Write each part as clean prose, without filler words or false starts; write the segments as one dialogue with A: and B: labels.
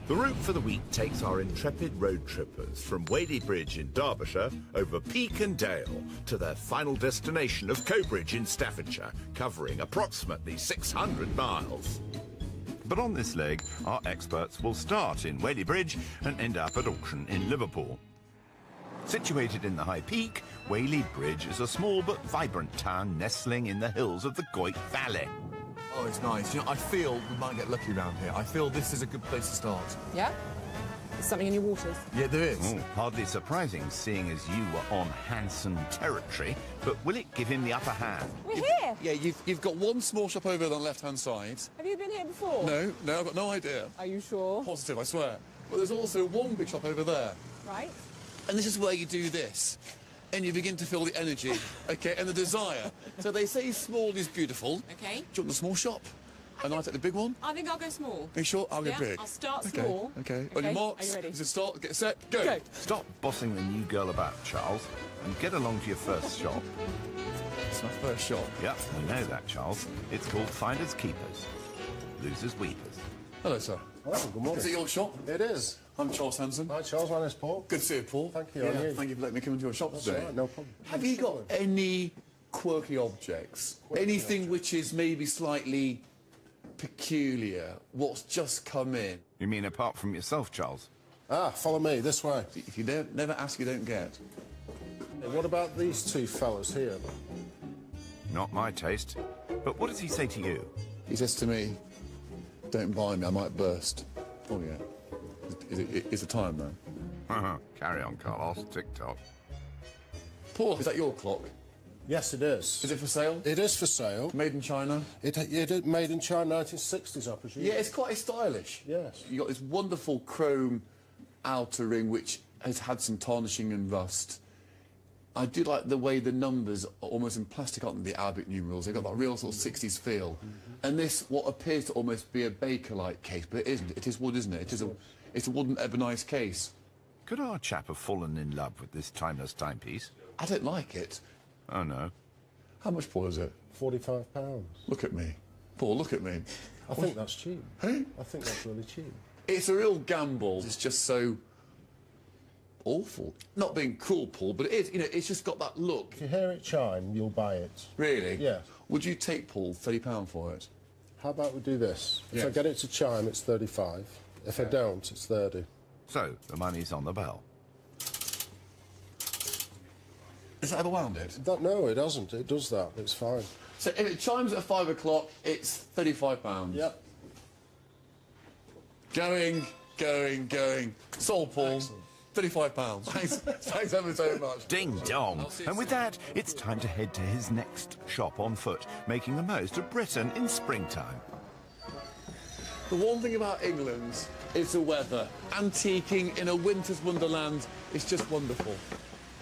A: The route for the week takes our intrepid road trippers from Whaley Bridge in Derbyshire over Peak and Dale to their final destination of Cobridge in Staffordshire, covering approximately 600 miles. But on this leg, our experts will start in Whaley Bridge and end up at auction in Liverpool. Situated in the High Peak, Whaley Bridge is a small but vibrant town nestling in the hills of the Goyt Valley.
B: Oh, it's nice. You know, I feel we might get lucky around here. I feel this is a good place to start.
C: Yeah? There's something in your waters.
B: Yeah, there is.
A: Hardly surprising, seeing as you were on Hanson territory, but will it give him the upper hand?
C: We're here!
B: Yeah, you've got one small shop over on the left-hand side.
C: Have you been here before?
B: No, I've got no idea.
C: Are you sure?
B: Positive, I swear. But there's also one big shop over there.
C: Right.
B: And this is where you do this. And you begin to feel the energy, okay, and the desire. So they say small is beautiful.
C: Okay.
B: Do you want the small shop? And I take the big one?
C: I think I'll go small.
B: Are you sure? I'll go big.
C: I'll start small.
B: Okay. On your marks.
C: Are you ready?
B: Is it start? Get set. Go.
C: Go.
A: Stop bossing the new girl about, Charles, and get along to your first shop.
B: It's my first shop.
A: Yep, I know that, Charles. It's called Finders Keepers. Losers Weepers.
B: Hello, sir.
D: Oh, good morning.
B: Is it your shop?
D: It is.
B: I'm Charles Hanson.
D: Hi, Charles. My name's Paul.
B: Good to see you, Paul.
D: Thank you.
B: Yeah,
D: And you?
B: thank you for letting me come into your shop
D: That's
B: today.
D: all right, no problem.
B: Have you got any quirky objects? Anything which is maybe slightly peculiar? What's just come in?
A: You mean apart from yourself, Charles?
D: Ah, follow me, this way.
B: If you never ask, you don't get.
D: What about these two fellas here?
A: Not my taste. But what does he say to you?
B: He says to me, don't buy me, I might burst. Oh, yeah. Is the time, though?
A: Carry on, Carlos. Tick-tock.
B: Paul, is that your clock?
D: Yes, it is.
B: Is it for sale?
D: It is for sale.
B: Made in China?
D: It made in China, 1960s, I presume.
B: Yeah, it's quite stylish.
D: Yes.
B: You got this wonderful chrome outer ring which has had some tarnishing and rust. I do like the way the numbers are almost in plastic, aren't they, the Arabic numerals? They've got that real sort of 60s feel. And this, what appears to almost be a Bakelite case, but it isn't. It is wood, isn't it? It's a wooden ebonized case.
A: Could our chap have fallen in love with this timeless timepiece?
B: I don't like it.
A: Oh, no.
B: How much, Paul, is it?
D: £45.
B: Look at me. Paul, look at me.
D: I think that's cheap.
B: Hey?
D: I think that's really cheap.
B: It's a real gamble. It's just so awful. Not being cruel, Paul, but it is, you know, it's just got that look.
D: If you hear it chime, you'll buy it.
B: Really?
D: Yeah.
B: Would you take, Paul, £30 for it?
D: How about we do this? If
B: Yes.
D: I get it to chime, it's 35. If I don't, it's 30.
A: So, the money's on the bell.
B: Is that ever wounded?
D: No, it doesn't. It does that. It's fine.
B: So if it chimes at 5 o'clock, it's £35.
D: Yep.
B: Going. Sold, Paul.
D: Excellent.
B: £35. Thanks ever so much.
A: Ding dong! And with that, it's time to head to his next shop on foot, making the most of Britain in springtime.
B: The one thing about England is the weather. Antiquing in a winter's wonderland is just wonderful.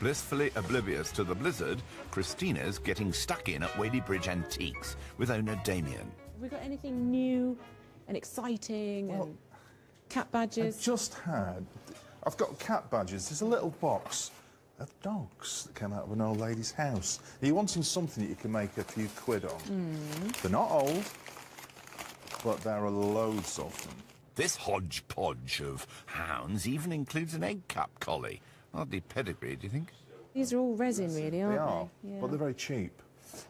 A: Blissfully oblivious to the blizzard, Christina's getting stuck in at Whaley Bridge Antiques with owner Damien.
C: Have we got anything new and exciting and cat badges?
E: I've got cat badges. There's a little box of dogs that came out of an old lady's house. Are you wanting something that you can make a few quid on? They're not old, but there are loads of them.
A: This hodgepodge of hounds even includes an egg cup collie. Hardly pedigree, do you think?
C: These are all resin, really, aren't
E: They are,
C: they?
E: but they're very cheap.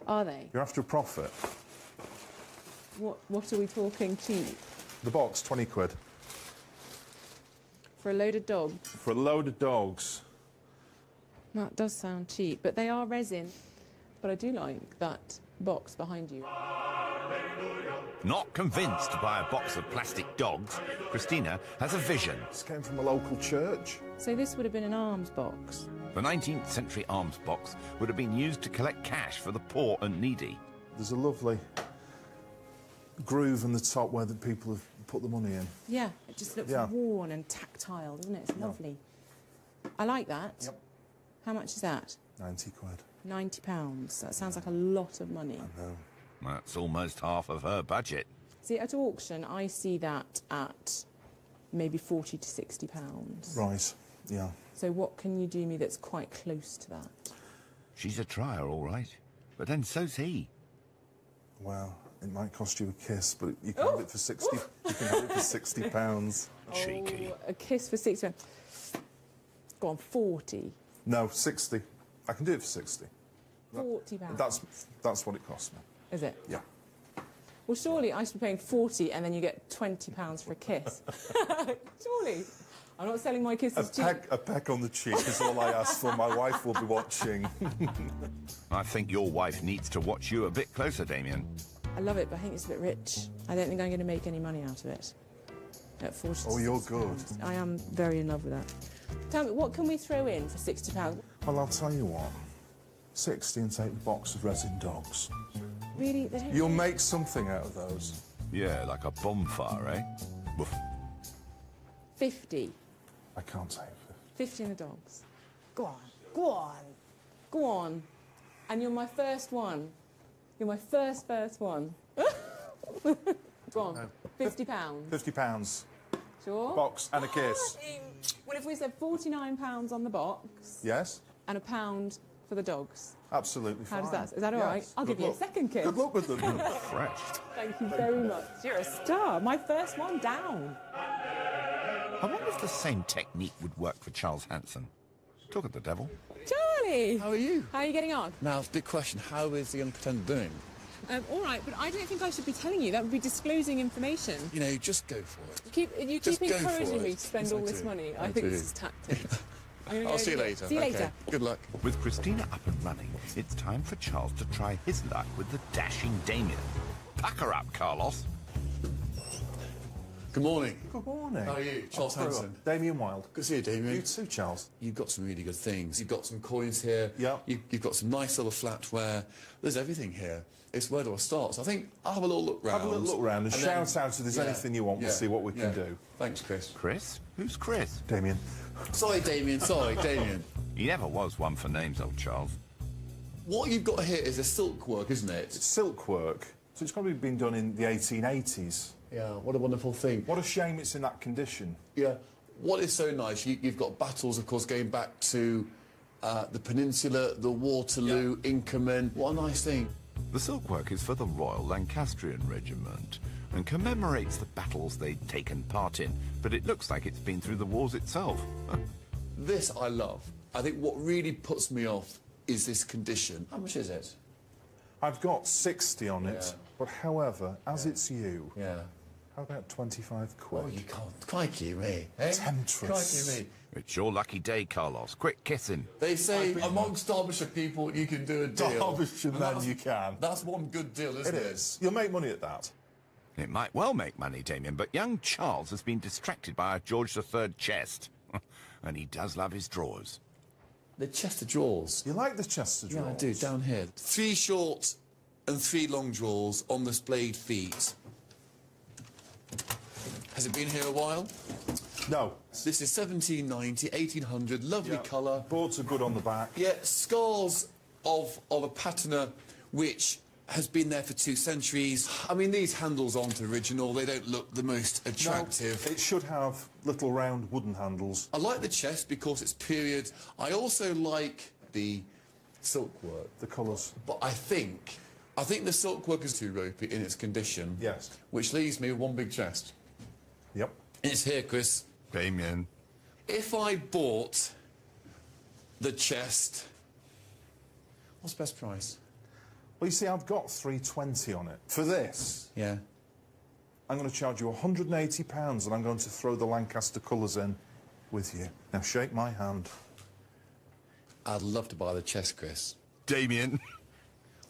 C: Are they?
E: You're after a profit.
C: What are we talking cheap?
E: The box, 20 quid.
C: For a load of dogs?
E: For a load of dogs.
C: That does sound cheap, but they are resin. But I do like that box behind you.
A: Not convinced by a box of plastic dogs, Christina has a vision.
E: This came from a local church.
C: So this would have been an arms box.
A: The 19th century alms box would have been used to collect cash for the poor and needy.
E: There's a lovely groove in the top where the people have put the money in.
C: Yeah, it just looks worn and tactile, doesn't it? It's lovely. I like that.
E: Yep.
C: How much is that?
E: 90 quid.
C: £90. That sounds like a lot of money.
E: No.
A: That's almost half of her budget.
C: See, at auction, I see that at maybe £40 to £60.
E: Right, yeah.
C: So what can you do me that's quite close to that?
A: She's a trier, all right. But then so's he.
E: Well, it might cost you a kiss, but you can have it for 60. You can have it for £60.
A: cheeky.
C: Oh, a kiss for 60. Go on, 40.
E: No, 60. I can do it for 60.
C: £40.
E: That's what it costs me.
C: Is it?
E: Yeah.
C: Well, surely I should be paying 40 and then you get £20 for a kiss. Surely. I'm not selling my kisses cheap.
E: A peck on the cheek is all I ask for. My wife will be watching.
A: I think your wife needs to watch you a bit closer, Damien.
C: I love it, but I think it's a bit rich. I don't think I'm going to make any money out of it. At 40.
E: Oh, you're good.
C: I am very in love with that. Tell me, what can we throw in for £60?
E: Well, I'll tell you what. 60 and take the box of resin dogs.
C: Really? They don't
E: You'll make something out of those.
A: Yeah, like a bonfire, eh? Woof.
C: 50.
E: I can't take
C: 50 in the dogs. Go on. Go on. Go on. And you're my first one. You're my first one. Go on. £50.
E: £50.
C: Sure?
E: Box and a kiss.
C: Well, if we said £49 on the box
E: Yes?
C: and £1 for the dogs,
E: Absolutely
C: how
E: fine.
C: does that? Is that all right?
E: Yes.
C: I'll
E: Good
C: give you a
E: luck.
C: second kiss.
E: Good luck with them.
A: Fresh.
C: Thank you very much. You're a star. My first one down.
A: I wonder if the same technique would work for Charles Hanson. Talk of the devil.
C: Charlie!
B: How are you?
C: How are you getting on?
B: Now, it's a big question. How is the young pretender doing?
C: All right, but I don't think I should be telling you. That would be disclosing information.
B: You know, just go for it.
C: You
B: Just
C: keep
B: go for
C: encouraging me
B: it.
C: to spend
B: Yes,
C: all
B: I
C: this
B: do.
C: money.
B: I
C: I think
B: do.
C: this is tactics. I'm gonna
B: I'll
C: go
B: see you
C: get-
B: later.
C: See you
B: Okay.
C: later.
B: Good luck.
A: With Christina up and running, it's time for Charles to try his luck with the dashing Damien. Pack her up, Carlos.
B: Good morning.
E: Good morning.
B: How are you? Charles
E: Very
B: Hanson.
E: well. Damien Wild.
B: Good to see you, Damien.
E: You too, Charles.
B: You've got some really good things. You've got some coins here.
E: Yeah.
B: You've got some nice little flatware. There's everything here. It's where do I start? So I think I'll have a little look round.
E: Have a little look round and
B: then-
E: shout out if there's anything you want. We'll see what we can do.
B: Thanks, Chris.
A: Chris? Who's Chris?
E: Damien.
B: Sorry, Damien. Sorry, Damien.
A: He never was one for names, old Charles.
B: What you've got here is a silk work, isn't it?
E: Silk work. So it's probably been done in the 1880s.
B: Yeah, what a wonderful thing.
E: What a shame it's in that condition.
B: Yeah. What is so nice, you've got battles, of course, going back to the Peninsula, the Waterloo, Inkerman. What a nice thing.
A: The silkwork is for the Royal Lancastrian Regiment and commemorates the battles they'd taken part in, but it looks like it's been through the wars itself.
B: This I love. I think what really puts me off is this condition. How much is it?
E: I've got 60 on it,
B: Yeah.
E: but however, as it's you,
B: Yeah.
E: how about 25 quid?
B: Oh, you can't. Crikey me. Eh?
E: Temptress.
B: Crikey me.
A: It's your lucky day, Carlos. Quick, kiss him.
B: They say amongst Derbyshire people you can do a deal.
E: Derbyshire
B: And
E: men
B: that's-
E: you can.
B: That's one good deal, isn't
E: It
B: it?
E: is. You'll make money at that.
A: It might well make money, Damien, but young Charles has been distracted by a George III chest. And he does love his drawers.
B: The chest of drawers.
E: You like the Chester drawers?
B: Yeah, I do, down here. 3 short and 3 long drawers on the splayed feet. Has it been here a while?
E: No.
B: This is 1790, 1800, lovely
E: Yeah.
B: colour.
E: Boards are good on the back.
B: Yeah, scars of a patina which has been there for 2 centuries. I mean, these handles aren't original. They don't look the most attractive.
E: No, it should have little round wooden handles.
B: I like the chest because it's period. I also like the silk work.
E: The colours.
B: But I think the silk work is too ropey in its condition.
E: Yes.
B: Which leaves me with one big chest.
E: Yep.
B: It's here, Chris.
A: Damien.
B: If I bought the chest, what's best price?
E: Well, you see, I've got 320 on it. For this,
B: Yeah.
E: I'm going to charge you £180 and I'm going to throw the Lancaster colours in with you. Now, shake my hand.
B: I'd love to buy the chest, Chris.
A: Damien.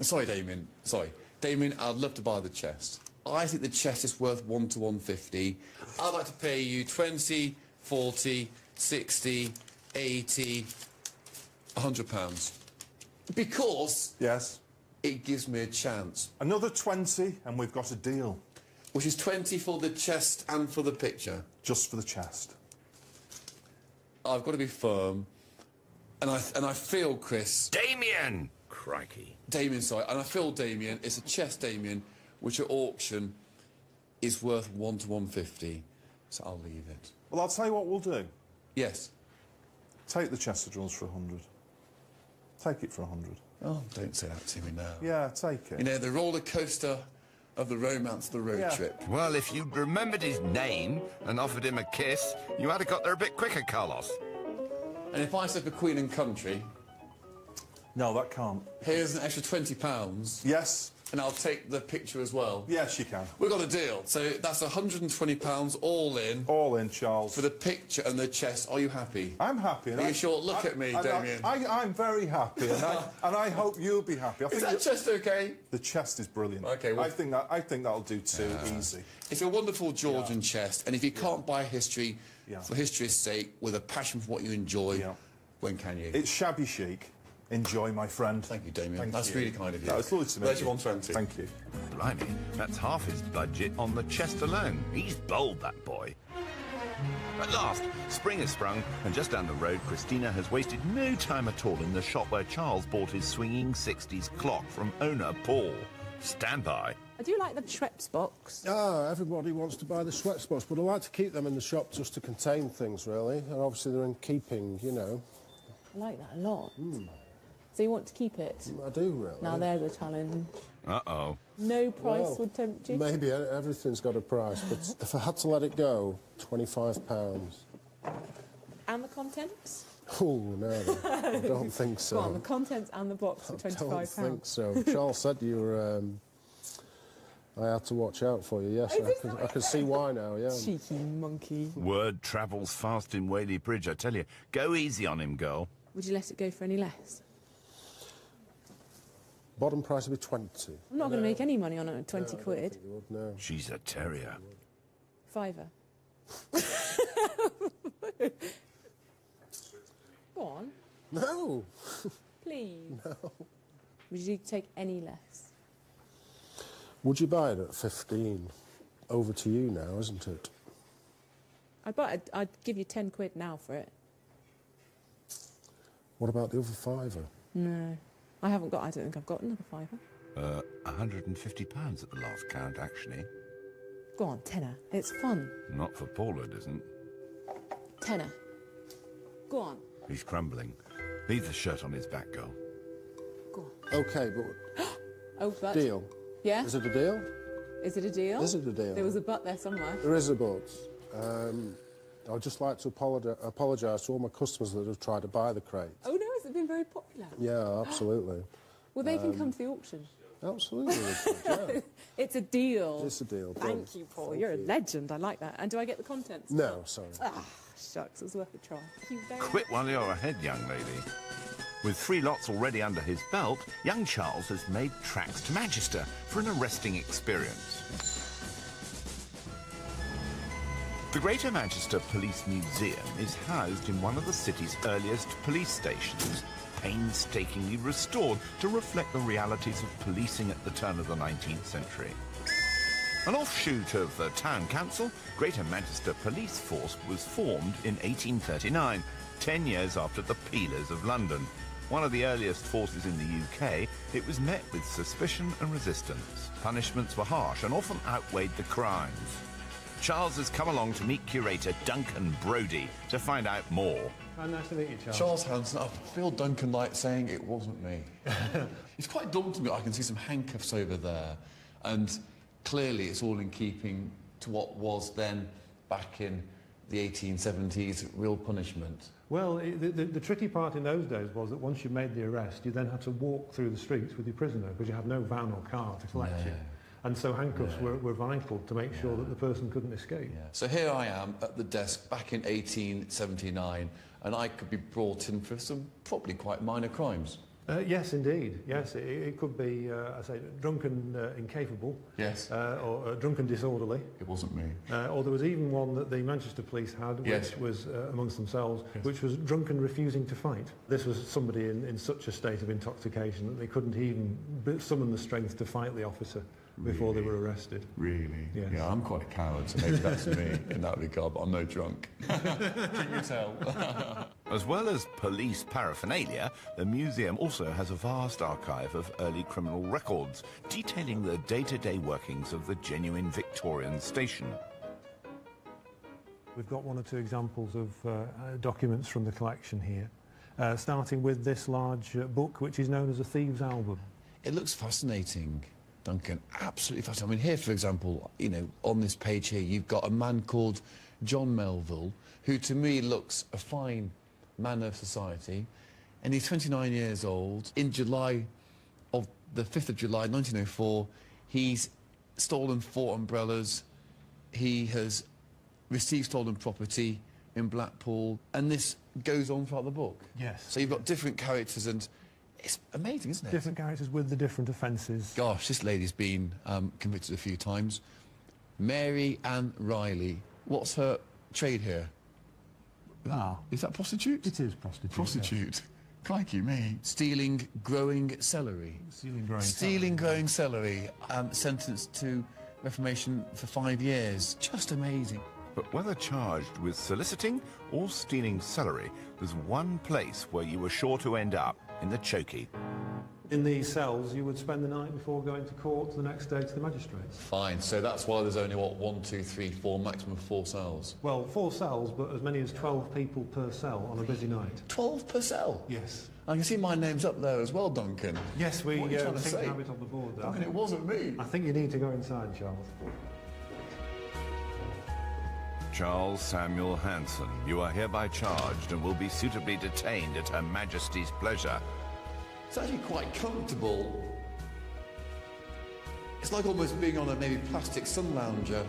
B: Sorry, Damien. Sorry. Damien, I'd love to buy the chest. I think the chest is worth 1 to 150. I'd like to pay you 20, 40, 60, 80, £100. Because
E: Yes.
B: it gives me a chance.
E: Another 20 and we've got a deal.
B: Which is 20 for the chest and for the picture.
E: Just for the chest.
B: I've got to be firm. And I feel, Chris...
A: Damien! Crikey.
B: Damien, sorry. And I feel, Damien, it's a chest, Damien, which at auction is worth 1 to 150. So I'll leave it.
E: Well, I'll tell you what we'll do.
B: Yes.
E: Take the Chester drawers for 100. Take it for 100.
B: Oh, don't say that to me now.
E: Yeah, take it.
B: You know, the roller coaster of the romance of the road
E: Yeah.
B: trip.
A: Well, if you'd remembered his name and offered him a kiss, you had to got there a bit quicker, Carlos.
B: And if I said for Queen and Country,
E: No, that can't.
B: here's an extra £20,
E: Yes.
B: and I'll take the picture as well.
E: Yes, you can.
B: We've got a deal. So that's £120 all in
E: All in, Charles.
B: for the picture and the chest. Are you happy?
E: I'm happy. and
B: Are you
E: I-
B: sure? Look at me, Damien.
E: I'm very happy, and I hope you'll be happy. I
B: Is
E: think
B: that chest okay?
E: the chest is brilliant.
B: Okay, well-
E: I think that'll do too. Easy.
B: It's a wonderful Georgian chest, and if you can't buy history
E: Yeah.
B: for history's sake, with a passion for what you enjoy,
E: Yeah.
B: when can you?
E: It's shabby chic. Enjoy, my friend.
B: Thank you, Damien.
E: Thank
B: That's
E: you.
B: really kind of you.
E: That was lovely to meet
B: There's
E: you.
B: your 120.
E: Thank you.
A: Blimey, that's half his budget on the chest alone. He's bold, that boy. At last, spring has sprung, and just down the road, Christina has wasted no time at all in the shop where Charles bought his swinging 60s clock from owner Paul. Stand by.
C: I do like the Schweppes box.
D: Ah, everybody wants to buy the sweat spots, but I like to keep them in the shop just to contain things, really. And obviously they're in keeping, you know.
C: I like that a lot. So you want to keep it?
D: I do, really.
C: Now there's a challenge.
A: Uh-oh.
C: No price
D: Well,
C: would tempt you?
D: Maybe everything's got a price, but if I had to let it go, £25.
C: And the contents?
D: Oh, no, I don't think so.
C: Go on, the contents and the box for
D: I
C: £25.
D: don't think so. Charles said you were... I had to watch out for you, yes. I can see why now, yeah.
C: Cheeky monkey.
A: Word travels fast in Whaley Bridge, I tell you. Go easy on him, girl.
C: Would you let it go for any less?
D: Bottom price would be 20.
C: I'm not going to make any money on it at 20
D: No, I don't
C: quid.
D: think you would, no.
A: She's a terrier.
C: Fiver. Go on,
D: No!
C: please. No. Would you take any less?
D: Would you buy it at 15? Over to you now, isn't it?
C: I'd give you 10 quid now for it.
D: What about the other fiver?
C: No. I don't think I've got another fiver.
A: £150 at the last count, actually.
C: Go on, tenner. It's fun.
A: Not for Paul, it isn't.
C: Tenner. Go on.
A: He's crumbling. Leave the shirt on his back, girl.
C: Go on.
D: OK, but
C: Oh, but...
D: deal.
C: Yeah?
D: Is it a deal?
C: Is it a deal?
D: Is it a deal?
C: There was a but there somewhere.
D: There is a but. I'd just like to apologise to all my customers that have tried to buy the crate.
C: Oh, no, has it been very popular?
D: Yeah, absolutely.
C: Well, they can come to the auction.
D: Absolutely. Yeah.
C: It's a deal.
D: It's a deal.
C: Thank
D: done.
C: you, Paul.
D: Thank
C: You're a
D: you.
C: legend. I like that. And do I get the contents?
D: No, sorry.
C: Ah, shucks. It was worth a try. Thank you very
A: Quit while you're ahead, young lady. With 3 lots already under his belt, young Charles has made tracks to Manchester for an arresting experience. The Greater Manchester Police Museum is housed in one of the city's earliest police stations, painstakingly restored to reflect the realities of policing at the turn of the 19th century. An offshoot of the Town Council, Greater Manchester Police Force was formed in 1839, 10 years after the Peelers of London. One of the earliest forces in the UK, it was met with suspicion and resistance. Punishments were harsh and often outweighed the crimes. Charles has come along to meet curator Duncan Brodie to find out more.
F: Oh, nice to meet you, Charles.
B: Charles Hanson, I feel Duncan like saying it wasn't me. It's quite daunting. I can see some handcuffs over there, and clearly it's all in keeping to what was then, back in the 1870s, real punishment.
F: Well, the tricky part in those days was that once you made the arrest, you then had to walk through the streets with your prisoner because you had no van or car to collect you. And so handcuffs were vital to make sure that the person couldn't escape.
B: So here I am at the desk back in 1879, and I could be brought in for some probably quite minor crimes.
F: Yes, indeed. Yes, it could be, I say, drunken incapable.
B: Yes.
F: Or drunken disorderly.
B: It wasn't me.
F: Or there was even one that the Manchester police had,
B: Yes.
F: which was amongst themselves, which was drunken refusing to fight. This was somebody in such a state of intoxication that they couldn't even summon the strength to fight the officer before they were arrested.
B: Really?
F: Yes.
B: Yeah, I'm quite a coward, so maybe that's me in that regard, but I'm no drunk. Can you tell?
A: As well as police paraphernalia, the museum also has a vast archive of early criminal records detailing the day-to-day workings of the genuine Victorian station.
F: We've got 1 or 2 examples of documents from the collection here, starting with this large book, which is known as a Thieves' Album.
B: It looks fascinating. Duncan, absolutely fascinating. I mean, here, for example, you know, on this page here, you've got a man called John Melville, who to me looks a fine man of society, and he's 29 years old. In July of the 5th of July 1904, he's stolen 4 umbrellas. He has received stolen property in Blackpool, and this goes on throughout the book.
F: Yes.
B: So you've got different characters, and it's amazing, isn't it?
F: Different characters with the different offences.
B: Gosh, this lady's been convicted a few times. Mary Ann Riley. What's her trade here?
F: Ah.
B: Is that prostitute?
F: It is prostitute.
B: Prostitute.
F: Yes.
B: Crikey me. Stealing growing celery.
F: Stealing growing
B: Celery. Sentenced to reformation for 5 years. Just amazing.
A: But whether charged with soliciting or stealing celery, there's one place where you were sure to end up, in the chokey.
F: In these cells, you would spend the night before going to court the next day to the magistrates.
B: Fine, so that's why there's only, what, 1, 2, 3, 4, maximum 4 cells?
F: Well, 4 cells, but as many as 12 people per cell on a busy night.
B: 12 per cell?
F: Yes.
B: I can see my name's up there as well, Duncan.
F: Yes, we
B: What are you trying to
F: think
B: say?
F: we have it on the board, though.
B: Duncan, it wasn't me.
F: I think you need to go inside, Charles.
A: Charles Samuel Hanson, you are hereby charged and will be suitably detained at Her Majesty's pleasure.
B: It's actually quite comfortable. It's like almost being on a maybe plastic sun lounger.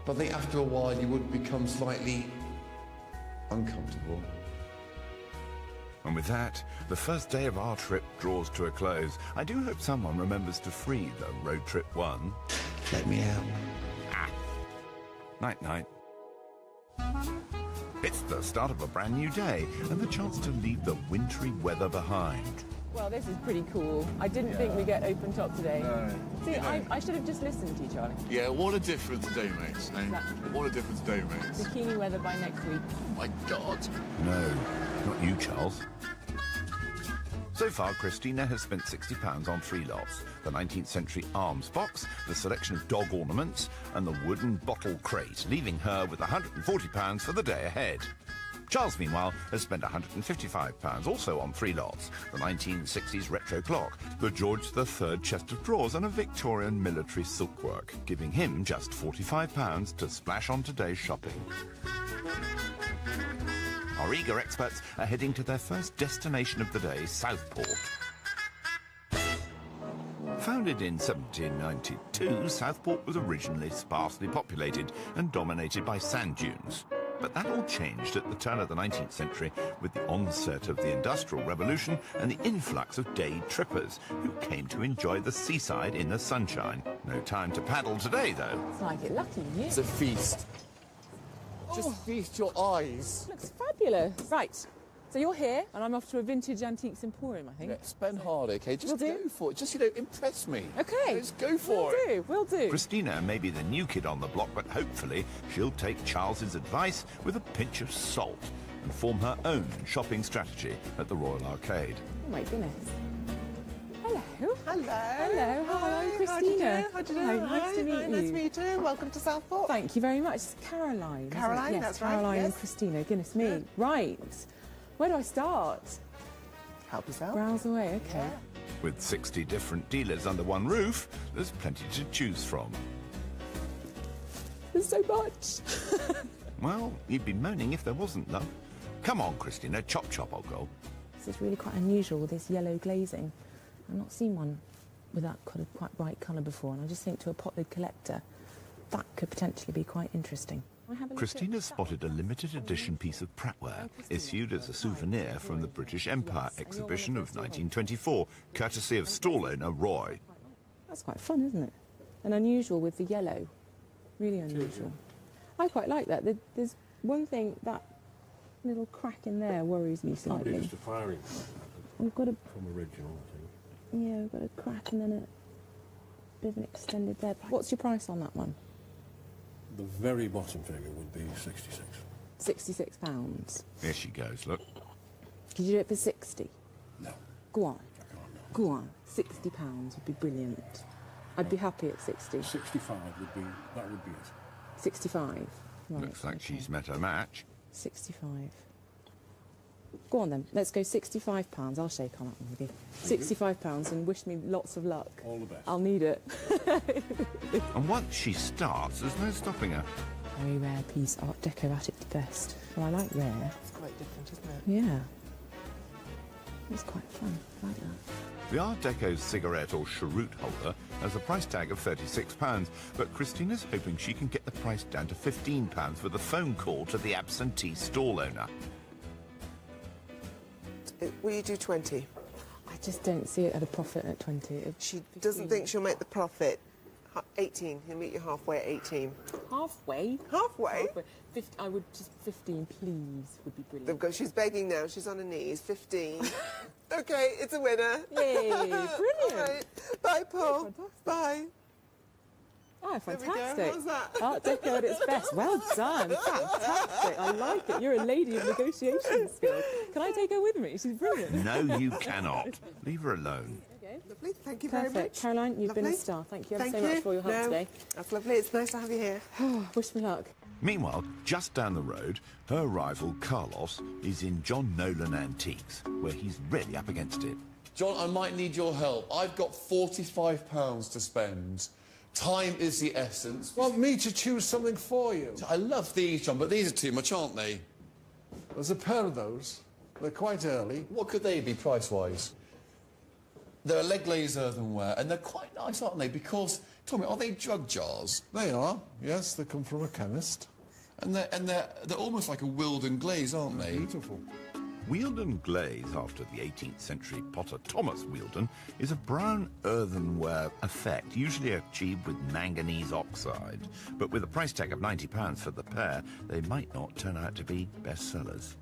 B: But I think after a while you would become slightly uncomfortable.
A: And with that, the first day of our trip draws to a close. I do hope someone remembers to free the Road Trip 1.
B: Let me out.
A: Night-night. It's the start of a brand new day and the chance to leave the wintry weather behind.
C: Well, this is pretty cool. I didn't think we'd get open top today.
B: No.
C: See, I should have just listened to you, Charlie.
B: Yeah, what a difference today makes. Eh?
C: Exactly.
B: What a difference today makes.
C: Bikini weather by next week.
B: Oh my God.
A: No, not you, Charles. So far, Christina has spent £60 on 3 lots. The 19th century arms box, the selection of dog ornaments, and the wooden bottle crate, leaving her with £140 for the day ahead. Charles, meanwhile, has spent £155, also on 3 lots. The 1960s retro clock, the George III chest of drawers, and a Victorian military silkwork, giving him just £45 to splash on today's shopping. Our eager experts are heading to their first destination of the day, Southport. Founded in 1792, Southport was originally sparsely populated and dominated by sand dunes. But that all changed at the turn of the 19th century with the onset of the Industrial Revolution and the influx of day trippers who came to enjoy the seaside in the sunshine. No time to paddle today, though.
C: It's like it. Lucky you.
B: It's a feast. Just feast your eyes.
C: Looks fabulous. Right. So you're here, and I'm off to a vintage antiques emporium, I think.
B: Yeah, spend hard, okay? Just
C: Will do.
B: go for it. Just, you know, impress me.
C: Okay.
B: Let's go for it.
C: Will do.
A: Christina may be the new kid on the block, but hopefully she'll take Charles's advice with a pinch of salt and form her own shopping strategy at the Royal Arcade.
C: Oh my goodness. Hello.
G: Hello.
C: Hello. Hi, I'm Christina.
G: How do you do? How do you do?
C: Hi, nice to meet
G: Hi,
C: you.
G: nice to meet you too. Welcome to Southport.
C: Thank you very much. It's Caroline. isn't it?
G: Caroline,
C: yes,
G: that's right,
C: Caroline and
G: yes.
C: Christina. Goodness me.
G: Good.
C: Right. Where do I start?
G: Help yourself.
C: Browse away. Okay.
A: With 60 different dealers under one roof, there's plenty to choose from.
C: There's so much.
A: Well, you'd be moaning if there wasn't, love. Come on, Christina, chop chop, old girl.
C: This is really quite unusual, this yellow glazing. I've not seen one with that kind of quite bright colour before, and I just think to a pot lid collector, that could potentially be quite interesting.
A: Christina spotted a limited edition piece of Prattware, issued as a souvenir from the British Empire exhibition of 1924, courtesy of stall owner Roy.
C: That's quite fun, isn't it? And unusual with the yellow. Really unusual. I quite like that. There's one thing, that little crack in there worries me slightly.
D: Just a firing
C: We've got a,
D: from original, I think.
C: yeah, we've got a crack and then a bit of an extended there. What's your price on that one?
D: The very bottom figure would be 66.
C: £66.
A: Here she goes, look.
C: Could you do it for 60?
D: No,
C: Go on.
D: I can't. No.
C: Go on. £60 would be brilliant. I'd be happy at 60.
D: 65 would be, that would be it.
C: 65. Right,
A: Looks like
C: okay.
A: she's met her match.
C: 65. Go on then, let's go £65. I'll shake on that one with you. £65 and wish me lots of luck.
D: All the best.
C: I'll need it.
A: And once she starts, there's no stopping her.
C: Very rare piece, Art Deco at its best. Well, I like rare.
G: It's quite different, isn't it?
C: Yeah. It's quite fun. I like that.
A: The Art Deco cigarette or cheroot holder has a price tag of £36, but Christina's hoping she can get the price down to £15 with a phone call to the absentee stall owner.
G: Will you do 20?
C: I just don't see it at a profit at 20.
G: She doesn't think she'll make the profit. 18. He'll meet you halfway at 18.
C: Halfway?
G: Halfway?
C: I would just 15, please, would be brilliant.
G: She's begging now. She's on her knees. 15. Okay, it's a winner.
C: Yay, brilliant.
G: All right. Bye, Paul.
C: Fantastic.
G: Bye.
C: Oh,
G: There we
C: fantastic.
G: go. How's that?
C: Art Deco at its best. Well done. Fantastic. I like it. You're a lady of negotiation skills. Can I take her with me? She's brilliant.
A: No, you cannot. Leave her alone.
G: Lovely. Thank you very
C: Perfect.
G: much.
C: Caroline, you've been a
G: Lovely.
C: star. Thank you ever
G: Thank
C: so
G: you.
C: much for your help
G: No,
C: today.
G: That's lovely. It's nice to have you here.
C: Wish me luck.
A: Meanwhile, just down the road, her rival Carlos is in John Nolan Antiques, where he's really up against it.
B: John, I might need your help. I've got £45 to spend. Time is the essence.
D: Want me to choose something for you?
B: I love these, John, but these are too much, aren't they?
D: There's a pair of those. They're quite early.
B: What could they be price-wise? They're leg glazed earthenware, and they're quite nice, aren't they? Because, tell me, are they jug jars?
D: They are. Yes, they come from a chemist.
B: And they're almost like a Wilden glaze, aren't they?
D: Beautiful.
A: Wealden glaze, after the 18th century potter Thomas Wealden, is a brown earthenware effect, usually achieved with manganese oxide. But with a price tag of £90 for the pair, they might not turn out to be bestsellers.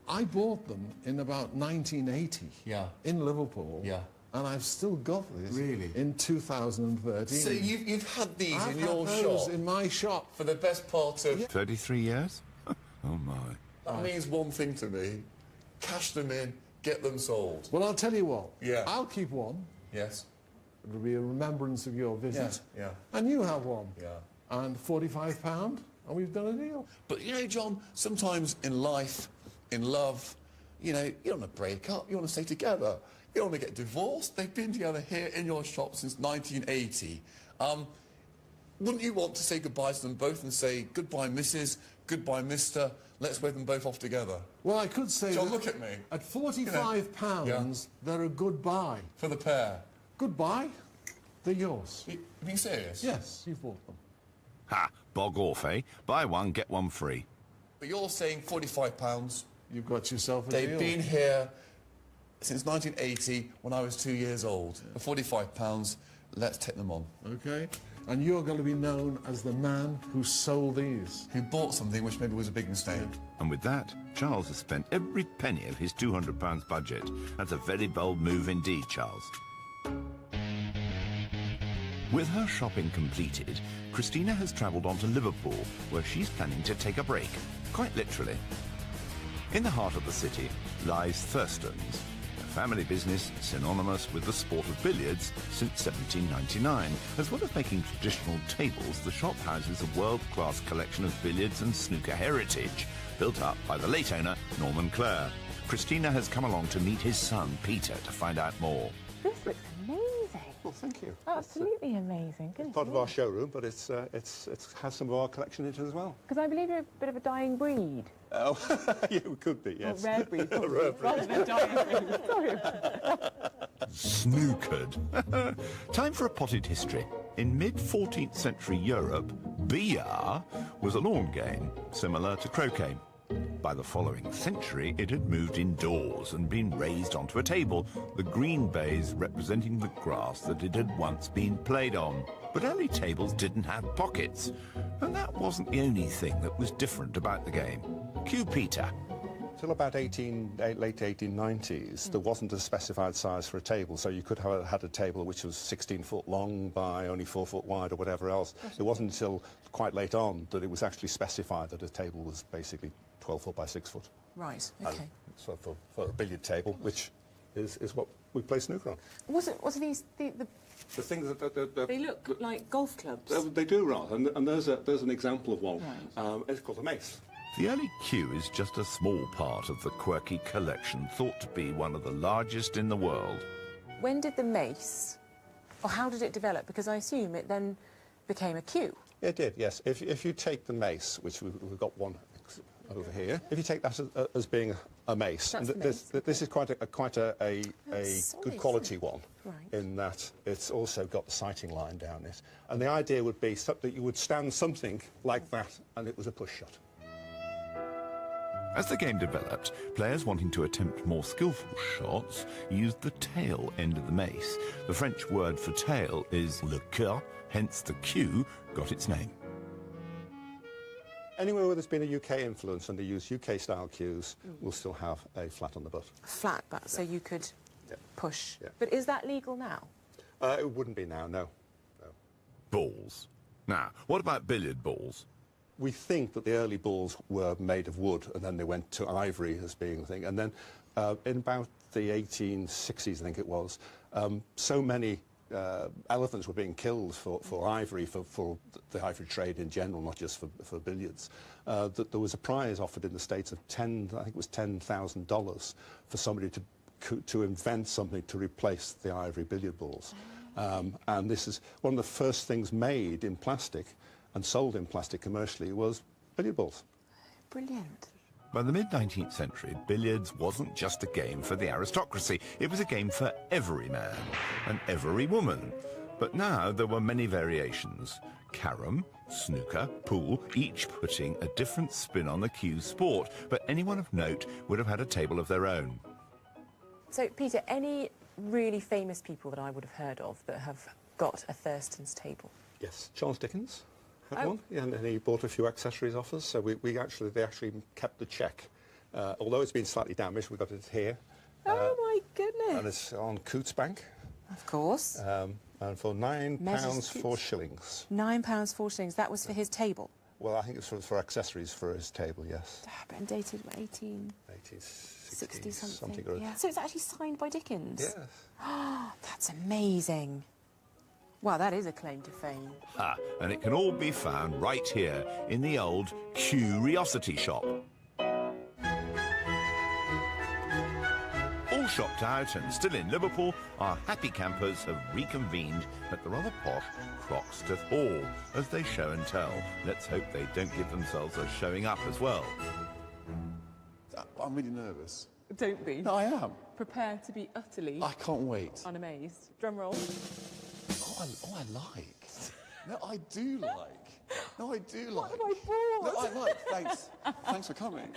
D: I bought them in about 1980.
B: Yeah.
D: In Liverpool.
B: Yeah.
D: And I've still got this.
B: Really?
D: In 2013.
B: So you've had these
D: I've
B: in
D: had
B: your
D: those
B: shop
D: in my shop.
B: for the best part of...
A: 33 years? Oh, my.
B: That means one thing to me. Cash them in, get them sold.
D: Well, I'll tell you what.
B: Yeah.
D: I'll keep one.
B: Yes.
D: It'll be a remembrance of your visit.
B: Yeah.
D: And you have one.
B: Yeah.
D: And £45, and we've done a deal.
B: But, you know, John, sometimes in life, in love, you know, you don't want to break up, you want to stay together. You don't want to get divorced. They've been together here in your shop since 1980. Wouldn't you want to say goodbye to them both and say, goodbye, Mrs., goodbye, Mr., let's wear them both off together?
D: Well, I could say
B: John,
D: that
B: look at me.
D: at £45,
B: yeah.
D: they're a good buy.
B: For the pair.
D: Goodbye, they're yours.
B: You being serious?
D: Yes, you've bought them.
A: Ha! Bog off, eh? Buy one, get one free.
B: But you're saying £45.
D: You've got yourself a
B: They've
D: deal.
B: been here since 1980 when I was 2 years old. For £45, let's take them on.
D: Okay. And you're going to be known as the man who sold these.
B: Who bought something which maybe was a big mistake.
A: And with that, Charles has spent every penny of his £200 budget. That's a very bold move indeed, Charles. With her shopping completed, Christina has travelled on to Liverpool, where she's planning to take a break, quite literally. In the heart of the city lies Thurston's, a family business synonymous with the sport of billiards since 1799. As well as making traditional tables, the shop houses a world-class collection of billiards and snooker heritage, built up by the late owner, Norman Clare. Christina has come along to meet his son, Peter, to find out more.
H: This looks amazing.
I: Well, thank you.
H: Absolutely amazing.
I: It's part of our showroom, but it has some of our collection in it as well.
H: Because I believe you're a bit of a dying breed.
I: Oh, yeah, we could be, yes.
H: Or rare breed, probably,
I: Rare breed.
H: rather than dying breed. Sorry about that.
A: Snookered. Time for a potted history. In mid-14th century Europe, billard was a lawn game, similar to croquet. By the following century, it had moved indoors and been raised onto a table, the green baize representing the grass that it had once been played on. But early tables didn't have pockets, and that wasn't the only thing that was different about the game. Cue Peter.
I: Till about late 1890s, there wasn't a specified size for a table, so you could have had a table which was 16 foot long by only 4 foot wide or whatever else. It wasn't until quite late on that it was actually specified that a table was basically 12 foot by 6 foot.
C: Right,
I: And
C: okay.
I: so for a billiard table, which is what we play snooker on.
C: What are these, the
I: The things that
C: they look like golf clubs.
I: they do, rather, and there's an example of one.
C: Right.
I: It's called a mace.
A: The early cue is just a small part of the quirky collection, thought to be one of the largest in the world.
H: When did the mace, or how did it develop? Because I assume it then became a cue.
I: It did, yes. If you take the mace, which we've got one over here, if you take that as being a mace,
H: That's
I: and
H: the mace.
I: this is quite a
H: That's
I: good
H: solid,
I: quality one,
H: Right.
I: in that it's also got the sighting line down it. And the idea would be that you would stand something like that, and it was a push shot.
A: As the game developed, players wanting to attempt more skillful shots used the tail end of the mace. The French word for tail is le queue, hence the cue got its name.
I: Anywhere where there's been a UK influence and they use UK-style cues will still have a flat on the butt.
H: Flat, but so you could
I: Yeah.
H: push.
I: Yeah.
H: But is that legal now?
I: It wouldn't be now, no.
A: Balls. Now, what about billiard balls?
I: We think that the early balls were made of wood, and then they went to ivory as being the thing. And then in about the 1860s, I think it was, so many elephants were being killed for ivory, for the ivory trade in general, not just for billiards, that there was a prize offered in the States of I think it was $10,000 for somebody to invent something to replace the ivory billiard balls. And this is one of the first things made in plastic and sold in plastic commercially was billiard balls.
H: Brilliant.
A: By the mid-19th century, billiards wasn't just a game for the aristocracy, it was a game for every man and every woman. But now there were many variations. Carom, snooker, pool, each putting a different spin on the cue sport, but anyone of note would have had a table of their own.
H: So, Peter, any really famous people that I would have heard of that have got a Thurston's table?
I: Yes, Charles Dickens had
H: Oh.
I: one, yeah, and he bought a few accessories off us, so they actually kept the check. Although it's been slightly damaged, we got it here.
H: Oh, my
I: And
H: goodness.
I: it's on Coots Bank,
H: Of course.
I: and for £9
H: Measures
I: 4
H: Coots.
I: shillings.
H: £9 4 shillings. That was for his table.
I: Well, I think it's for accessories for his table, yes.
H: And dated what, 1860
I: 1860
H: something.
I: or
H: Yeah. So it's actually signed by Dickens.
I: Yes.
H: That's amazing. Wow, that is a claim to fame.
A: And it can all be found right here in the old Curiosity Shop. All shopped out and still in Liverpool, our happy campers have reconvened at the rather posh Croxteth Hall as they show and tell. Let's hope they don't give themselves a showing up as well.
B: I'm really nervous.
C: Don't be.
B: No, I am.
C: Prepare to be utterly
B: I can't wait.
C: unamazed. Drum roll.
B: I like. No, I do like. No, I do like.
C: What have I brought?
B: No, I like. Thanks. Thanks for coming.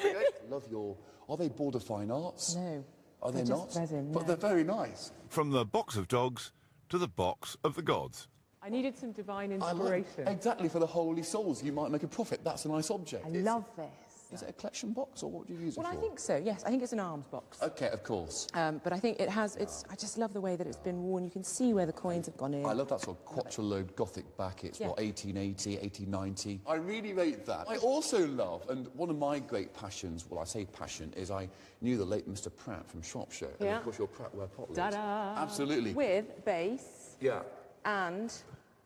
B: Love your... Are they Border Fine Arts?
C: No.
B: Are they
C: They're
B: not?
C: just resin,
B: But
C: no.
B: they're very nice.
A: From the box of dogs to the box of the gods.
C: I needed some divine
B: I like.
C: inspiration.
B: Exactly, for the holy souls. You might make a profit. That's a nice object.
C: I love this.
B: Is it a collection box, or what do you use
C: Well,
B: it
C: I
B: for?
C: think so, yes. I think it's an arms box.
B: Okay, of course.
C: But I think it has, I just love the way that it's been worn. You can see where the coins have gone in.
B: I love that sort of quattrolode Gothic back. It's,
C: Yeah.
B: what, 1880, 1890? I really rate that. I also love, and one of my great passions, well, I say passion, is I knew the late Mr. Pratt from Shropshire. And
C: Yeah.
B: of course, your Pratt were Potley.
C: Ta-da!
B: Absolutely.
C: With bass
B: Yeah.
C: and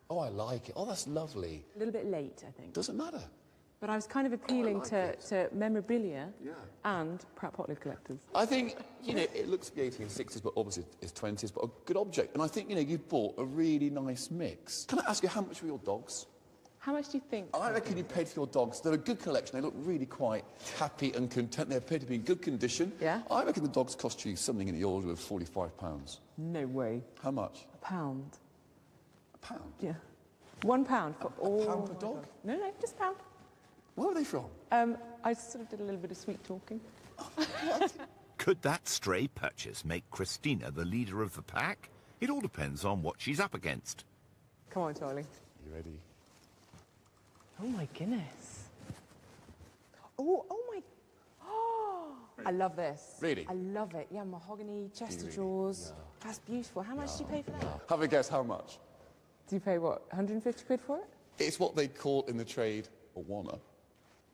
B: Oh, I like it. Oh, that's lovely.
C: a little bit late, I think.
B: Doesn't matter.
C: But I was kind of appealing
B: like
C: to memorabilia
B: Yeah.
C: and Pratt Potley collectors.
B: I think, it looks the 1860s, but obviously it's 20s, but a good object. And I think, you've bought a really nice mix. Can I ask you, how much were your dogs?
C: How much do you think?
B: I reckon you paid for your dogs. They're a good collection. They look really quite happy and content. They appear to be in good condition.
C: Yeah?
B: I reckon the dogs cost you something in the order of £45.
C: No way.
B: How much?
C: £1.
B: £1?
C: Yeah. £1 for all.
B: pound per dog?
C: No, just £1.
B: Where are they from?
C: I sort of did a little bit of sweet talking.
A: Could that stray purchase make Christina the leader of the pack? It all depends on what she's up against.
C: Come on, Charlie.
B: You ready?
C: Oh my goodness. Oh my. Oh, I love this.
B: Really?
C: I love it. Yeah, mahogany, chest of drawers. That's beautiful. How much do you pay for that?
B: Have a guess how much?
C: Do you pay what, 150 quid for it?
B: It's what they call in the trade a wanna.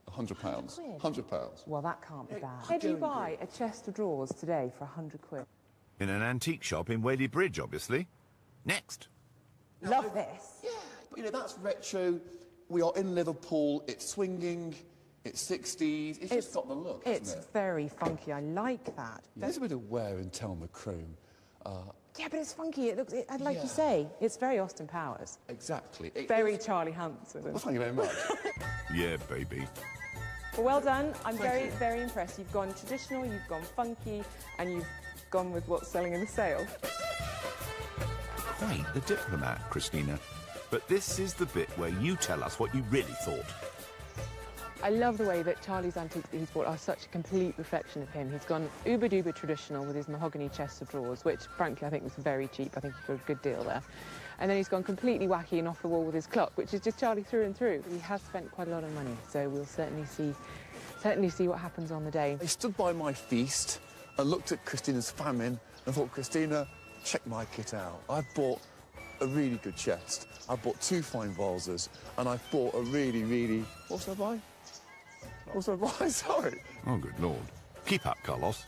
B: £100.
C: quid?
B: £100.
C: Well, that can't be bad. Where do you buy a chest of drawers today for 100 quid?
A: In an antique shop in Whaley Bridge, obviously. Next.
C: Love this.
B: Yeah, but that's retro. We are in Liverpool. It's swinging. It's 60s. It's just got the look,
H: It's
B: hasn't it?
H: very funky. I like that.
B: There's a bit of wear and tear on the chrome.
H: Yeah, but it's funky. It looks, like you say, it's very Austin Powers.
B: Exactly.
H: Very Charlie Hanson.
B: Well, thank you very much.
A: Yeah, baby.
H: Well, well done. I'm very impressed. You've gone traditional, you've gone funky, and you've gone with what's selling in the sale.
A: Quite the diplomat, Christina. But this is the bit where you tell us what you really thought.
H: I love the way that Charlie's antiques that he's bought are such a complete reflection of him. He's gone uber-duper traditional with his mahogany chest of drawers, which, frankly, I think was very cheap. I think he got a good deal there. And then he's gone completely wacky and off the wall with his clock, which is just Charlie through and through. He has spent quite a lot of money, so we'll certainly see what happens on the day.
B: I stood by my feast and looked at Christina's famine and thought, Christina, check my kit out. I bought a really good chest. I bought 2 fine vases, and I bought a really... What did I buy? What did I buy? Sorry.
A: Oh, good Lord. Keep up, Carlos.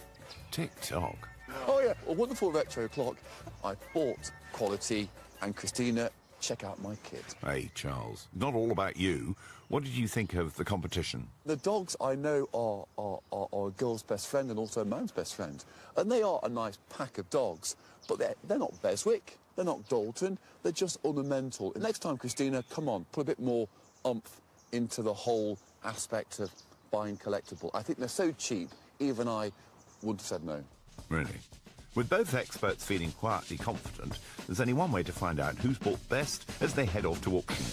A: Tick-tock.
B: Oh, yeah, a wonderful retro clock. I bought quality, and Christina, check out my kit.
A: Hey, Charles, not all about you. What did you think of the competition?
B: The dogs I know are a girl's best friend and also a man's best friend. And they are a nice pack of dogs, but they're not Beswick, they're not Dalton, they're just ornamental. Next time, Christina, come on, put a bit more oomph into the whole aspect of buying collectible. I think they're so cheap, even I wouldn't have said no.
A: Really? With both experts feeling quietly confident, there's only one way to find out who's bought best as they head off to auction.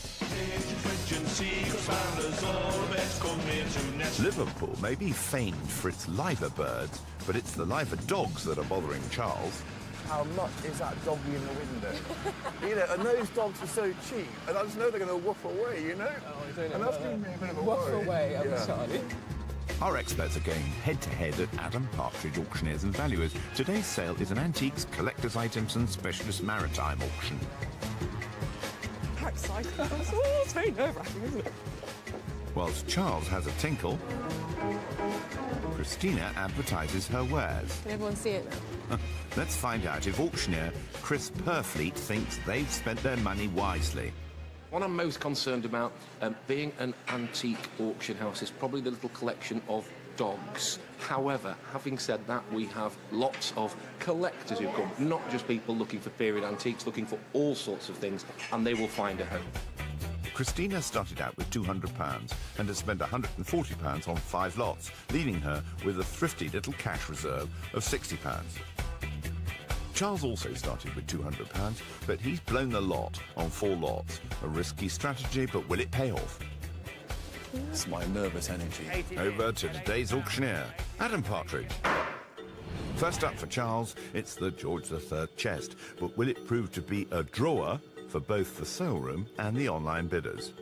A: Liverpool may be famed for its liver birds, but it's the liver dogs that are bothering Charles.
B: How much is that doggy in the window? You know, and those dogs are so cheap, and I just know they're going to woof away, you know? Oh, and that's giving me a bit of a worry.
C: Woof away,
B: yeah.
C: Charlie.
A: Our experts are going head-to-head at Adam Partridge Auctioneers and Valuers. Today's sale is an antiques, collector's items and specialist maritime auction.
H: How exciting. Oh, it's very nerve-wracking, isn't it?
A: Whilst Charles has a tinkle, Christina advertises her wares.
C: Can everyone see it now?
A: Let's find out if auctioneer Chris Purfleet thinks they've spent their money wisely.
J: What I'm most concerned about being an antique auction house is probably the little collection of dogs. However, having said that, we have lots of collectors who come, not just people looking for period antiques, looking for all sorts of things, and they will find a home.
A: Christina started out with £200 and has spent £140 on 5 lots, leaving her with a thrifty little cash reserve of £60. Charles also started with £200, but he's blown the lot on 4 lots. A risky strategy, but will it pay off?
B: It's my nervous energy.
A: Over to today's auctioneer, Adam Partridge. First up for Charles, it's the George III chest, but will it prove to be a drawer for both the sale room and the online bidders?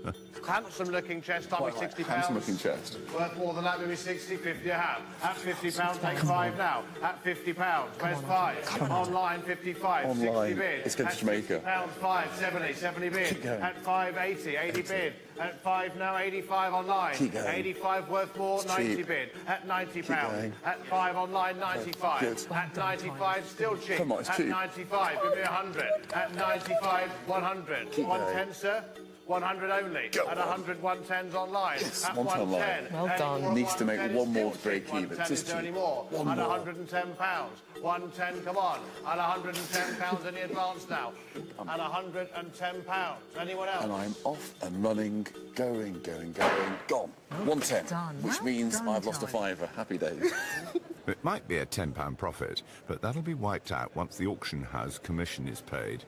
K: Handsome looking chest, Tommy, £60.
B: Handsome looking chest.
K: Worth more than that, maybe 60, 50 a hat. At £50, take 5 now. At £50, where's 5? Online, 55,
B: Online.
K: 60 bid.
B: It's going to Jamaica.
K: £60, 5, 70, 70 bid.
B: Keep going.
K: At 5, 80, 80 bid. At 5 now, 85 online.
B: Keep going.
K: 85 worth more,
B: It's
K: 90
B: cheap.
K: bid. At £90.
B: going.
K: At 5 online, 95.
B: Good.
K: At 95, still cheap.
B: Come on, it's
K: at
B: cheap.
K: 95, give me 100. At 95, 100.
B: Keep
K: 110, sir. 100 only.
B: Go
K: at
B: on.
K: 100, 110's online.
B: Yes,
K: at
B: 110
K: 110.
B: online.
C: Well done.
B: Needs to make one more to break even.
K: 110
B: Just
K: is only
B: cheap.
K: more.
B: One
K: at
B: more.
K: £110. 110, come on. At £110 any advance now. At £110. Anyone else?
B: And I'm off and running, going, gone. 110,
H: done.
B: which
H: Well
B: means
H: done,
B: I've lost a
H: Charlie.
B: fiver. Happy days.
A: It might be a £10 profit, but that'll be wiped out once the auction house commission is paid.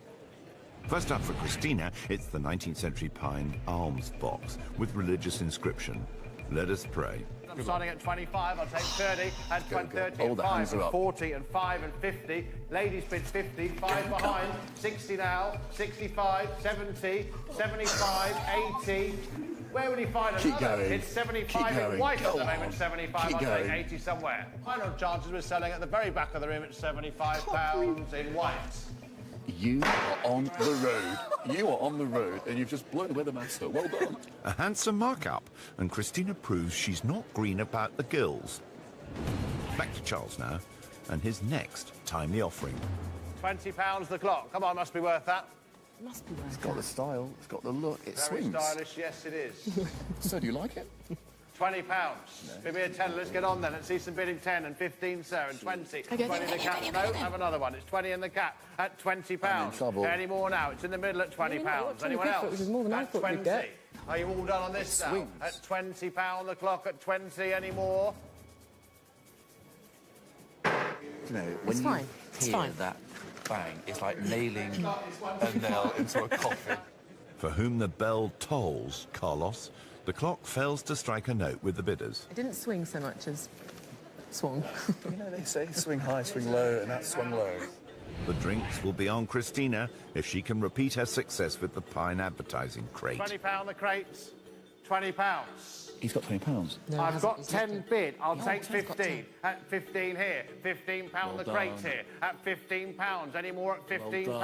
A: First up for Christina, it's the 19th century pine alms box with religious inscription. Let us pray.
K: I'm starting at 25, I'll take 30, and 20, 30
B: All
K: and
B: the
K: 5,
B: hands are
K: and
B: up.
K: 40 and 5 and 50. Ladies bid 50, 5 behind, 60 now, 65, 70, 75, 80. Where would he find another?
B: Keep going.
K: It's 75
B: Keep
K: in
B: going.
K: white at
B: Go
K: the moment,
B: on.
K: 75,
B: Keep
K: I'll take
B: going.
K: 80 somewhere. Final chances we're selling at the very back of the room at £75 in white.
B: You are on the road. You are on the road, and you've just blown away the master. Well done.
A: A handsome markup, and Christina proves she's not green about the gills. Back to Charles now, and his next timely offering.
K: £20 the clock. Come on, must be worth that.
C: Must be worth
B: It's got the style. It's got the look. It
K: Very
B: swings.
K: stylish, yes it is.
B: So do you like it?
K: £20. Give me a 10. Let's get on then. Let's see some bidding. 10 and 15, sir, and 20. 20 in the cap. No, have another one. It's 20 in the cap at £20. Any more now? It's in the middle at £20. Anyone else? At 20. Are you all done on this now? At £20 the clock at 20. Any more?
L: You know, when you hear that bang, it's like nailing a nail into a coffin.
A: For whom the bell tolls, Carlos, the clock fails to strike a note with the bidders.
H: It didn't swing so much as swung.
L: You know, they say swing high, swing low, and that swung low.
A: The drinks will be on Christina if she can repeat her success with the Pine advertising crate.
K: £20 the crates. £20.
L: He's got £20.
K: No, I've got 10 bid. I'll take 15. At 15 here. £15 the crates here. At £15. Any more at £15?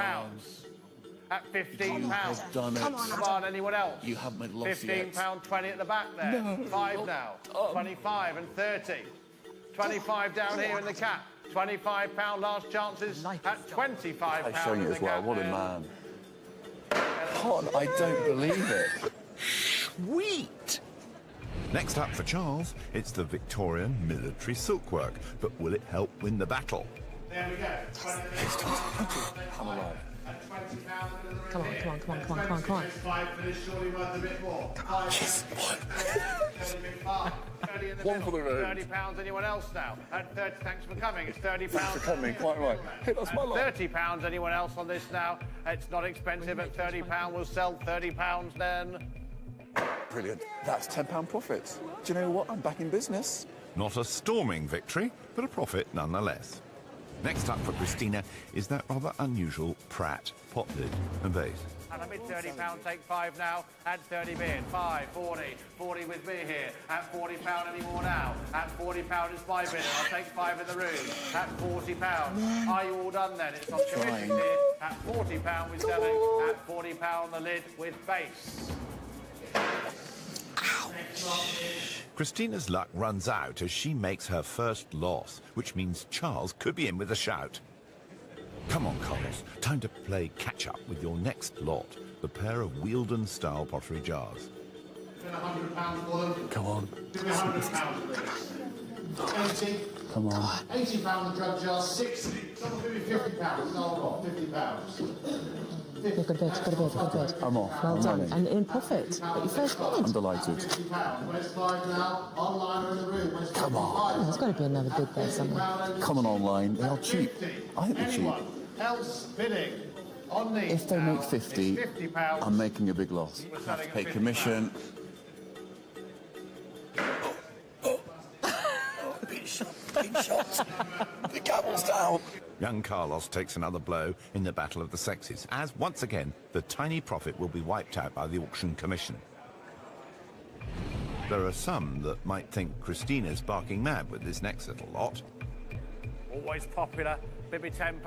K: At £15.
L: Come
K: on, anyone else?
L: You haven't made a loss yet.
K: £15, 20 at the back there.
L: No.
K: 5 now. 25 and 30. 25 down here in the cap. £25 last chances at £25.
L: I'm showing it as well. What a man. Con, I don't believe it.
A: Sweet! Next up for Charles, it's the Victorian military silkwork. But will it help win the battle?
K: There we go.
L: I'm alive.
H: Come on, come on, come on, come on, come on, come on.
K: 5 for this, surely worth a bit more.
L: Yes,
K: One for the road. £30. Anyone else now? At 30. Thanks for coming. It's £30.
L: Thanks for coming. Quite right. Hey, that's my line.
K: £30. Anyone else on this now? It's not expensive at £30. We'll sell £30 then.
L: Brilliant. That's £10 profits. Do you know what? I'm back in business.
A: Not a storming victory, but a profit nonetheless. Next up for Christina is that rather unusual Pratt pot lid and vase.
K: And I bid £30, take 5 now. Add 30 bid. 5, 40. 40 with me here. At £40 any more now. At £40 is my bid. I'll take 5 in the room. At £40. Are you all done then? It's not committed here. At £40 we're selling. At £40 the lid with base.
A: Christina's luck runs out as she makes her first loss, which means Charles could be in with a shout. Come on, Carlos, time to play catch-up with your next lot, the pair of Wealden-style pottery jars.
K: £100 for them.
L: Come on.
K: Give me £100 please. 80.
L: Come on.
K: £80 the drug jar, 60. Someone give me £50. No, what? £50.
H: Go to bed, go to bed, go to bed.
L: I'm off.
H: Well
L: I'm
H: done.
L: running.
H: And in profit. But you first bid.
L: I'm delighted.
K: Where's 5 now? Online or in the room? Where's
L: Come on.
H: Oh, there's got to be another bid there somewhere.
L: Come on online. They are cheap. I think they're cheap.
K: Anyone else bidding on these?
L: If they make 50,
K: it's £50.
L: I'm making a big loss. I have to pay commission. Being shot. The gavel's down.
A: Young Carlos takes another blow in the battle of the sexes, as once again the tiny profit will be wiped out by the auction commission. There are some that might think Christina's barking mad with this next little lot.
K: Always popular. Maybe £10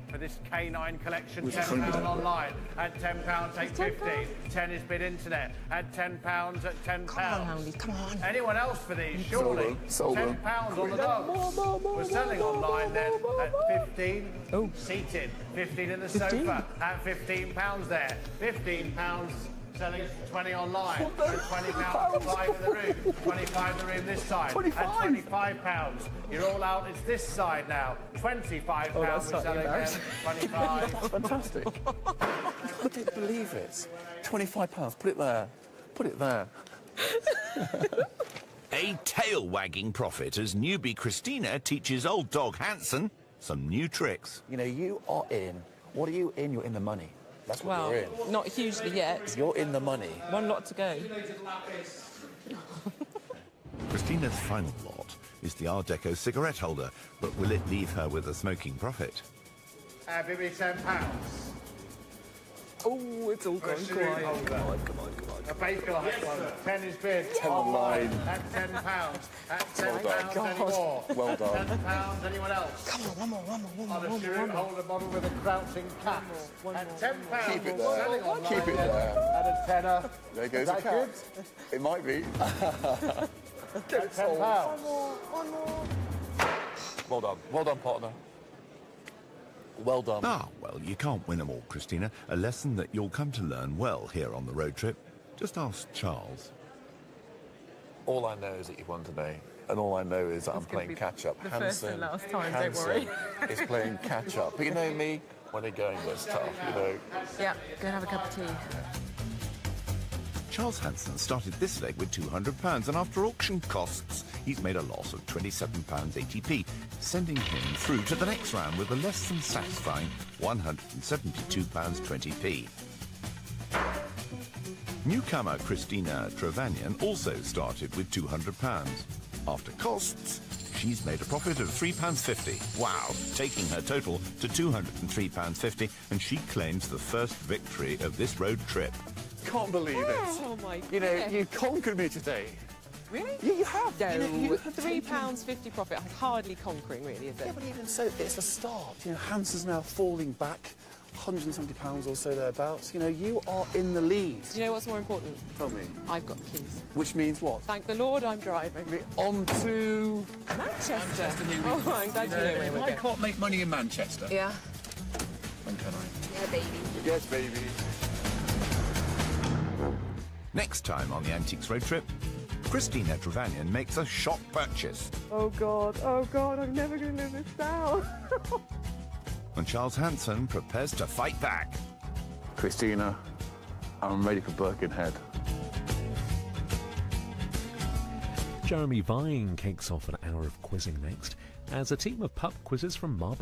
K: for this K9 collection.
L: With
K: £10 online. At £10, take 15. 10 is bid internet. At £10 at £10.
H: Come on, Houndy, come on.
K: Anyone else for these? Surely.
L: Sold them.
K: £10 on the dogs. We're selling online then at 15.
H: Oh.
K: Seated. 15 in the
H: 15?
K: sofa. At £15 there. £15. Selling 20 online. At £20, 5 in the room. 25 in the room this side.
L: 25.
K: At £25. You're all out. It's this side now. £25 we're selling then. 25.
L: That's fantastic. I didn't believe it. £25. Put it there. Put it there.
A: A tail-wagging profit as newbie Christina teaches old dog Hanson some new tricks.
L: You know, you are in. What are you in? You're in the money. That's what
C: Well,
L: you're in.
C: not hugely yet.
L: You're in the money.
C: One lot to go.
A: Christina's final lot is the Art Deco cigarette holder, but will it leave her with a smoking profit?
K: Give me £10.
C: Oh, it's all gone quiet.
K: Come on. A baker one. 10 is bid.
L: 10 online.
K: At £10. At £10
L: done.
K: anymore.
L: Well done.
K: £10. Anyone else?
C: Come on, one more.
K: On a screw holder model with a crouching cat. At £10.
L: Keep it there.
K: Selling online
L: Keep it there.
K: At a tenner.
L: There goes
K: Is
L: the
K: that
L: cat. It might be. Get it sold.
C: One more.
L: Well done. Well done, partner. Well done.
A: Ah, well, you can't win them all, Christina. A lesson that you'll come to learn well here on the road trip. Just ask Charles.
M: All I know is that you've won today, and all I know is that I'm playing catch-up.
H: The first and last time, don't worry.
M: is playing catch-up. But you know me, when the going gets tough, you know.
H: Yeah, go and have a cup of tea.
A: Charles Hanson started this leg with £200, and after auction costs, he's made a loss of £27.80p, sending him through to the next round with a less than satisfying £172.20p. Newcomer Christina Trevanian also started with £200. After costs, she's made a profit of £3.50. Wow, taking her total to £203.50, and she claims the first victory of this road trip.
B: Can't believe it.
C: Oh my God.
B: You know, you conquered me today.
C: Really?
B: Yeah, you have.
C: No,
B: you have
C: £3.50 profit. Hardly conquering, really, is it?
B: Yeah, but even so, it's a start. You know, Hanson's now falling back, £170 or so thereabouts. You know, you are in the lead.
C: Do you know what's more important?
B: Tell me.
C: I've got keys.
B: Which means what?
C: Thank the Lord I'm driving.
B: On to
C: Manchester. Oh, I'm glad you know where we're
B: I
C: going.
B: can't make money in Manchester.
C: Yeah.
B: When can I?
C: Yeah, baby.
B: Yes, baby.
A: Next time on the Antiques Road Trip, Christina Trevanian makes a shock purchase.
H: Oh, God, I'm never going to live this down.
A: And Charles Hanson prepares to fight back.
B: Christina, I'm ready for Birkenhead.
N: Jeremy Vine kicks off an hour of quizzing next as a team of pub quizzes from Marble